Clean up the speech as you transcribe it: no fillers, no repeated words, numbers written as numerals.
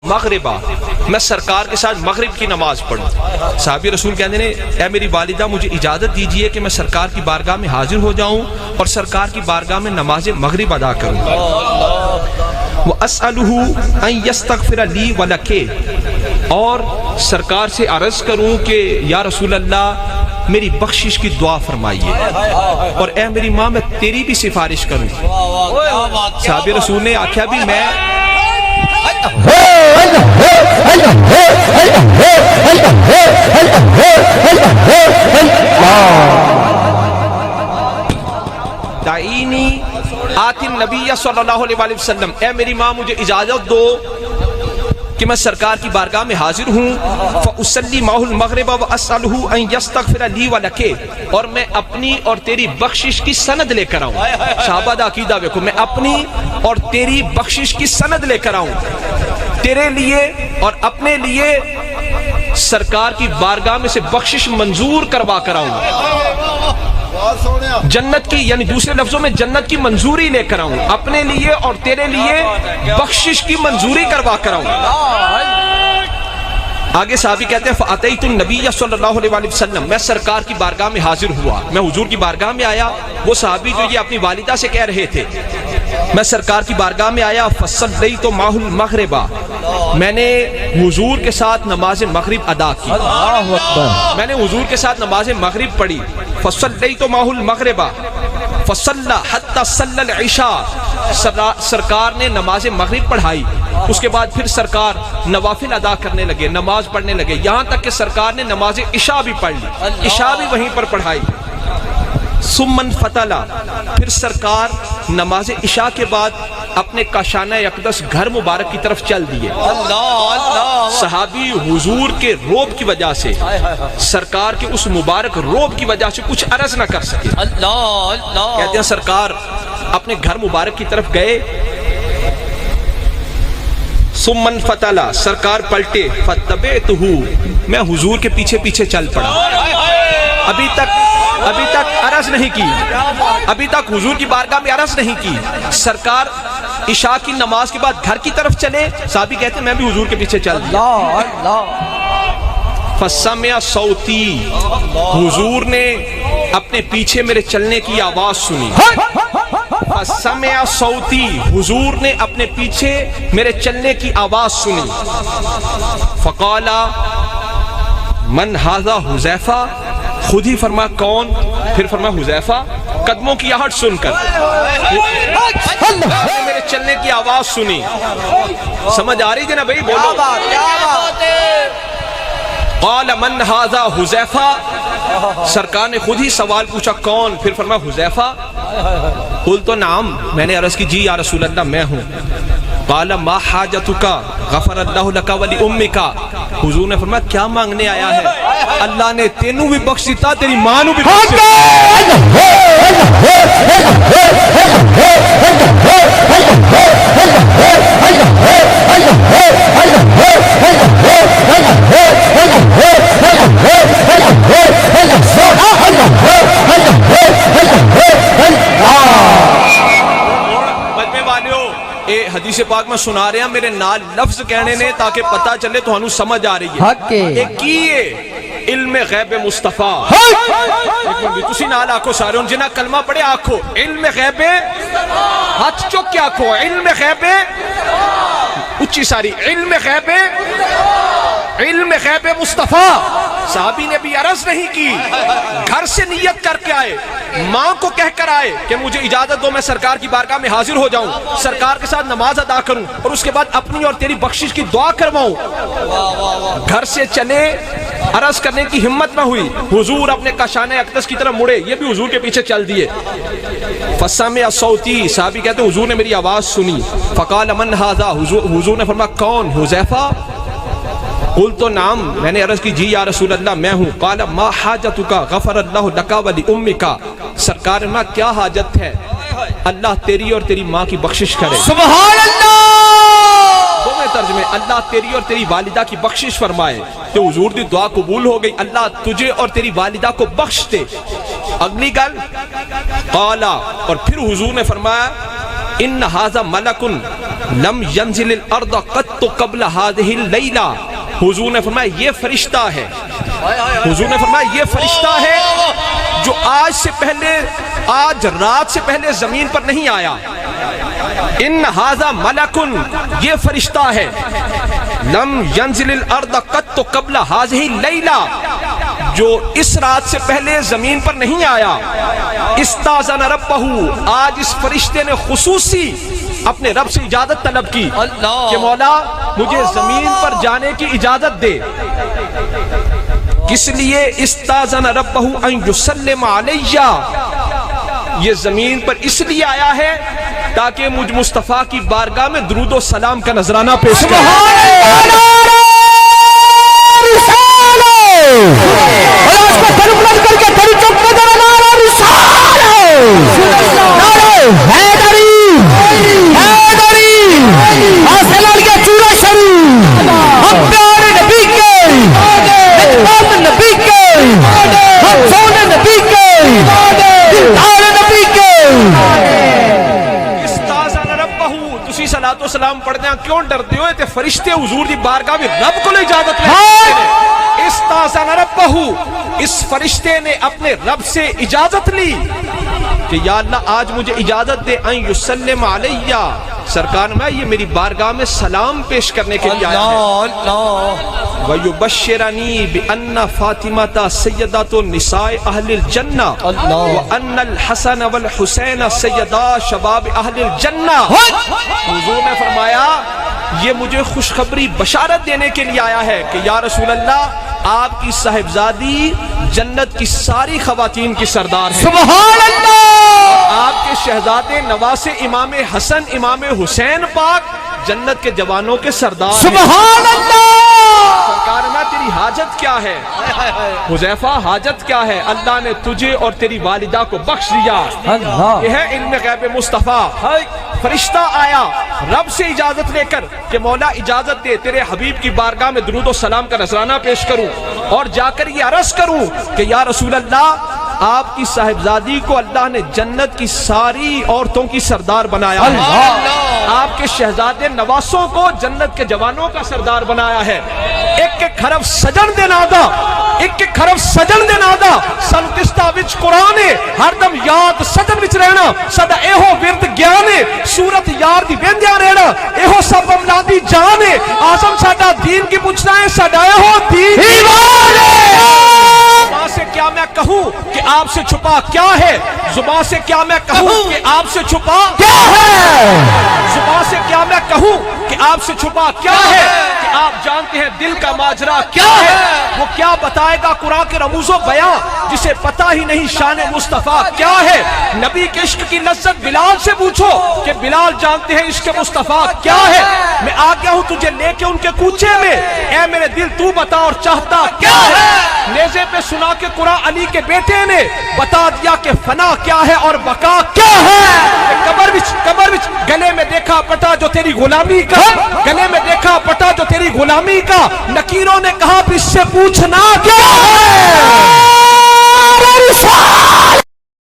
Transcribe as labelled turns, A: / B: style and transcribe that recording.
A: مغربا، میں سرکار کے ساتھ مغرب کی نماز پڑھوں. صحابی رسول کہتے ہیں اے میری والدہ مجھے اجازت دیجئے کہ میں سرکار کی بارگاہ میں حاضر ہو جاؤں اور سرکار کی بارگاہ میں نماز مغرب ادا کروں. وَأَسْأَلُهُ أَن يَسْتَغْفِرَ لِي وَلَكَ، اور سرکار سے عرض کروں کہ یا رسول اللہ میری بخشش کی دعا فرمائیے، اور اے میری ماں میں تیری بھی سفارش کروں. صحابی رسول نے آکھیا بھی میں دعینی آتی النبی صلی اللہ علیہ وسلم، اے میری ماں مجھے اجازت دو کہ میں سرکار کی بارگاہ میں حاضر ہوں. فَأُسَلِّ مَعَهُ الْمَغْرِبَ وَأَسْأَلُهُ أَن يَسْتَغْفِرَ لِي وَلَكَ، اور میں اپنی اور تیری بخشش کی سند لے کر آؤں. صحابہ دا عقیدہ دیکھو، میں اپنی اور تیری بخشش کی سند لے کر آؤں، تیرے لیے اور اپنے لیے سرکار کی بارگاہ میں سے بخشش منظور کروا کر آؤں. جنت کی، یعنی دوسرے لفظوں میں جنت کی منظوری لے کر آؤں، اپنے لیے اور تیرے لیے بخشش کی منظوری کروا کر آؤں. آگے صحابی کہتے ہیں فَأَتَيْتُ النَّبِيَّ صلی اللہ علیہ وسلم، میں سرکار کی بارگاہ میں حاضر ہوا، میں حضور کی بارگاہ میں آیا. وہ صحابی جو یہ اپنی والدہ سے کہہ رہے تھے میں سرکار کی بارگاہ میں آیا. فَصَلَّيْتُ مَعَهُ الْمَغْرِبَ، میں نے حضور کے ساتھ نماز مغرب ادا کی. میں نے حضور کے ساتھ نماز مغرب پڑھی. فَصَلَّيْتُ مَعَهُ الْمَغْرِبَ فَصَلَّى حَتَّى صَلَّى الْعِشَاء، سرکار نے نماز مغرب پڑھائی. اس کے بعد پھر سرکار نوافل ادا کرنے لگے، نماز پڑھنے لگے، یہاں تک کہ سرکار نے نماز عشاء بھی پڑھ لی، عشاء بھی وہیں پر پڑھائی. ثم انفتل، پھر سرکار نماز عشاء کے بعد اپنے کاشانہ اقدس گھر مبارک کی طرف چل دیے. صحابی حضور کے روب کی وجہ سے، سرکار کے اس مبارک روب کی وجہ سے کچھ عرض نہ کر سکے. کہتے ہیں سرکار اپنے گھر مبارک کی طرف گئے. ثم انفتل، سرکار پلٹے. فَاتَّبِعْتُهُ، میں حضور کے پیچھے پیچھے چل پڑا. ابھی تک عرض نہیں کی، ابھی تک حضور کی بارگاہ میں عرض نہیں کی. سرکار عشاء کی نماز کے بعد گھر کی طرف چلے. صحابی کہتے ہیں میں بھی حضور کے پیچھے چل دیا. فَسَمِعَ صَوْتِي، حضور نے اپنے پیچھے میرے چلنے کی آواز سنی. فَسَمِعَ صَوْتِي، حضور نے اپنے پیچھے میرے چلنے کی آواز سنی. فَقَالَ مَنْ هَذَا حُذَیفہ، خود ہی فرما کون، پھر فرما حذیفہ. قدموں کی آہٹ سن کر میرے چلنے کی آواز سنی. سمجھ آ رہی تھی نا بھائی؟ بولو. قال من هذا حذیفہ، سرکار نے خود ہی سوال پوچھا کون، پھر فرما حذیفہ. قلت نعم، میں نے عرض کی جی یا رسول اللہ میں ہوں. قال ما حاجتک غفر اللہ لک ولامک، حضور نے فرمایا کیا مانگنے آیا ہے؟ اللہ نے تینوں بھی بخش دیتا، تیری ماں نو بھی بخش دیتا. حدیث پاک میں سنا رہے ہیں، میرے نال لفظ کہنے نے تاکہ پتہ چلے تو ہنو سمجھ آ رہی ہے. ایک کیے علم غیب مصطفیٰ، تسی نال آکھو سارے ان جنہ کلمہ پڑھے آکھو علم غیب، ہاتھ چک کے آکھو علم غیب، اچھی ساری علم غیب، علم غیب مصطفیٰ. صحابی نے بھی عرض نہیں کی، گھر سے نیت کر کے آئے، ماں کو کہہ کر آئے کہ مجھے اجازت دو میں سرکار کی بارگاہ میں حاضر ہو جاؤں، سرکار کے ساتھ نماز ادا کروں اور اس کے بعد اپنی اور تیری بخشش کی دعا کرواؤں. گھر سے چلے، عرض کرنے کی ہمت نہ ہوئی. حضور اپنے کاشانہ اقدس کی طرف مڑے، یہ بھی حضور کے پیچھے چل دیے. فَسَمِعَ صَوْتِي، صحابی کہتے ہیں حضور نے میری آواز سنی. فَقَالَ مَنْ هَذَا، حضور نے فرمایا کون؟ حذیفہ. قلت نعم، میں نے عرض کی جی یا رسول اللہ میں ہوں. قال ما حاجتک غفر اللہ لک ولامک، سرکار نے کیا حاجت ہے؟ اللہ تیری اور تیری ماں کی بخشش کرے.
B: سبحان اللہ.
A: دونوں ترجمے، اللہ تیری اور تیری والدہ کی بخشش فرمائے. تو حضور دی دعا قبول ہو گئی، اللہ تجھے اور تیری والدہ کو بخش دے. اگلی گل قال، اور پھر حضور نے فرمایا ان ھذا ملک، لم ينزل الارض قط قبل هذه الليلہ، حضور نے فرمایا یہ فرشتہ ہے، حضور نے فرمایا یہ فرشتہ ہے جو آج سے پہلے، آج رات سے پہلے زمین پر نہیں آیا۔ ان ھذا ملک، یہ فرشتہ ہے، لم ينزل الارض قط قبل هذه الليلہ، جو اس رات سے پہلے زمین پر نہیں آیا۔ استاذن ربہ، آج اس فرشتے نے خصوصی اپنے رب سے اجازت طلب کی کہ مولا مجھے زمین پر جانے کی اجازت دے۔ کس لیے؟ استاذن ربہ ان یسلم علیہ، یہ زمین پر اس لیے آیا ہے تاکہ مجھ مصطفیٰ کی بارگاہ میں درود و سلام کا نذرانہ پیش کرے۔ صلاۃ و سلام پڑھتے ہیں، کیوں ڈرتے ہو؟ تے فرشتے حضور دی بارگاہ میں رب کو لے اجازت لے۔ استاذن ربہ، اس فرشتے نے اپنے رب سے اجازت لی کہ یا اللہ آج مجھے اجازت دے ان یسلم علیہ، سرکار میں یہ میری بارگاہ میں سلام پیش کرنے کے لیے آیا ہے۔ وَيُبَشِّرَنِي بِأَنَّ فَاطِمَةَ سَيِّدَةُ نِسَاءِ أَهْلِ الْجَنَّةِ وَأَنَّ الْحَسَنَ وَالْحُسَيْنَ سَيِّدَا شَبَابِ أَهْلِ الْجَنَّةِ۔ حضور نے فرمایا یہ مجھے خوشخبری بشارت دینے کے لیے آیا ہے کہ یا رسول اللہ آپ کی صاحبزادی جنت کی ساری خواتین کی سردار ہے۔ سبحان اللہ۔ آپ کے شہزادے نواسے امام حسن امام حسین پاک جنت کے جوانوں کے سردار ہیں۔ سبحان اللہ۔ سرکار میں تیری حاجت کیا ہے؟ حذیفہ حاجت کیا ہے؟ اللہ نے تجھے اور تیری والدہ کو بخش دیا۔ یہ ہے علم غیب مصطفیٰ۔ فرشتہ آیا رب سے اجازت لے کر کہ مولا اجازت دے تیرے حبیب کی بارگاہ میں درود و سلام کا نذرانہ پیش کروں اور جا کر یہ عرض کروں کہ یا رسول اللہ آپ کی صاحبزادی کو اللہ نے جنت کی ساری عورتوں کی سردار بنایا ہے، آپ کے شہزادے نواسوں کو جنت کے جوانوں کا سردار بنایا ہے۔ ایک ایک حرف سجن دے نادا، ایک ایک حرف سجن دے نادا، سنتستا وچ قرآن ہر دم یاد سجن وچ رہنا، سدا ایہو ورد گیانے سورت یار دی بیندیاں رہنا، ایہو سب املا دی جانے آزم ساڈا دین کی پوچھنا ہے، سدا ایہو دین ایمان زبان سے کیا میں کہوں کہ آپ سے چھپا کیا ہے؟ زبان سے کیا میں کہوں کہ آپ سے چھپا کیا ہے؟ زبان سے کیا میں کہوں کہ آپ سے چھپا کیا ہے؟ کہ آپ جانتے ہیں دل کا ماجرا کیا ہے؟ وہ کیا بتائے گا قرآن کے رموز و بیان جسے پتہ ہی نہیں شان مصطفیٰ کیا ہے؟ نبی کے عشق کی لذت بلال سے پوچھو کہ بلال جانتے ہیں عشق مصطفیٰ کیا ہے؟ میں آ گیا ہوں تجھے لے کے ان کے کوچے میں، اے میرے دل تو بتا اور چاہتا کیا ہے؟ نیزے پہ سنا کے قرآن علی کے بیٹے نے بتا دیا کہ فنا کیا ہے اور بقا کیا ہے۔ قبر وچ گلے میں دیکھا پٹا جو تیری غلامی کا، گلے میں دیکھا پٹا جو تیری غلامی کا، نکیروں نے کہا اس سے پوچھنا کیا ہے؟